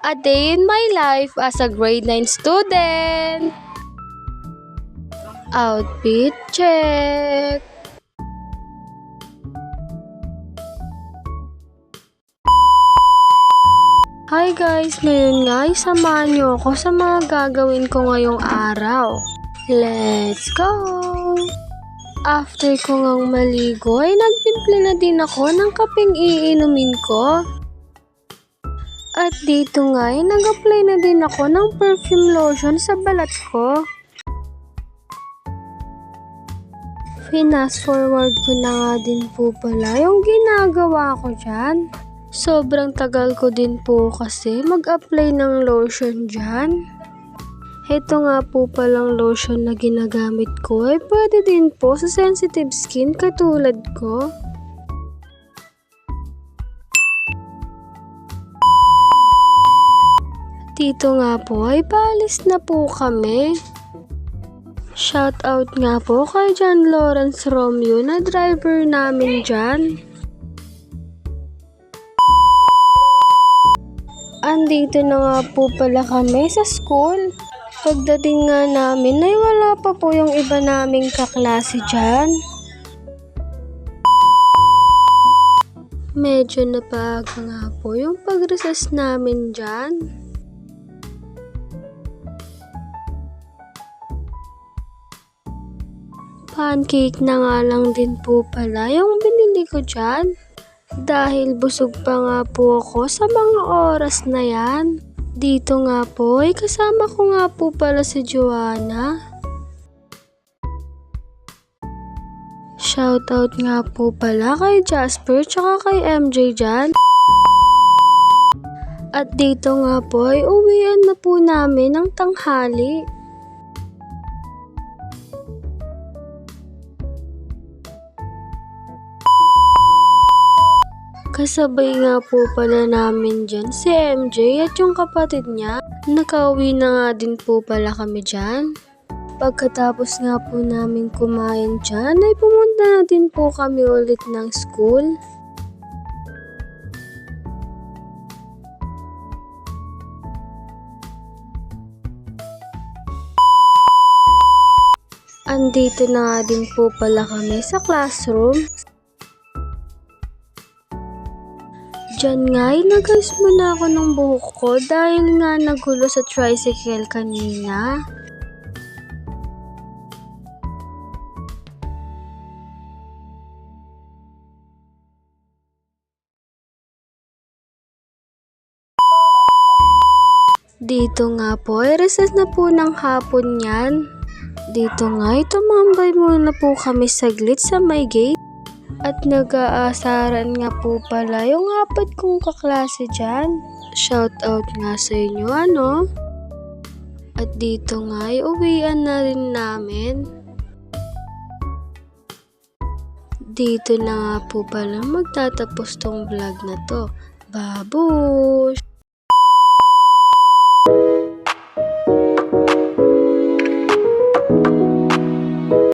A day in my life as a grade 9 student. Outfit check. Hi guys! Ngayon nga, samahan niyo ako sa mga gagawin ko ngayong araw. Let's go! After ko ngang maligo, ay nagtimple na din ako ng kapeng iinumin ko. At dito nga ay nag-apply na din ako ng perfume lotion sa balat ko. Fast forward ko na nga din po pala yung ginagawa ko dyan. Sobrang tagal ko din po kasi mag-apply ng lotion dyan. Ito nga po palang lotion na ginagamit ko ay pwede din po sa sensitive skin katulad ko. Dito nga po ay paalis na po kami. Shout out nga po kay John Lawrence Romeo na driver namin dyan. Andito na nga po pala kami sa school. Pagdating nga namin ay wala pa po yung iba naming kaklase dyan. Medyo napaaga nga po yung pag-recess namin dyan. Pancake na nga lang din po pala yung binili ko dyan. Dahil busog pa nga po ako sa mga oras na yan. Dito nga po ay kasama ko nga po pala si Joanna. Shoutout nga po pala kay Jasper tsaka kay MJ dyan. At dito nga po ay uwian na po namin ng tanghali. Kasabay nga po pala namin dyan si MJ at yung kapatid niya. Nakauwi na nga din po pala kami dyan. Pagkatapos nga po namin kumain dyan ay pumunta na din po kami ulit ng school. Andito na nga din po pala kami sa classroom. Diyan nga ay nag-ayos muna ako ng buhok ko dahil nga nagulo sa tricycle kanina. Dito nga po ay recess na po ng hapon yan. Dito nga ay tumambay muna po kami saglit sa may gate. At nag-aasaran nga po pala yung apat kong kaklase dyan. Shout out nga sa inyo ano. At dito nga ay uwian na rin namin. Dito na nga po pala magtatapos tong vlog na to. Babush!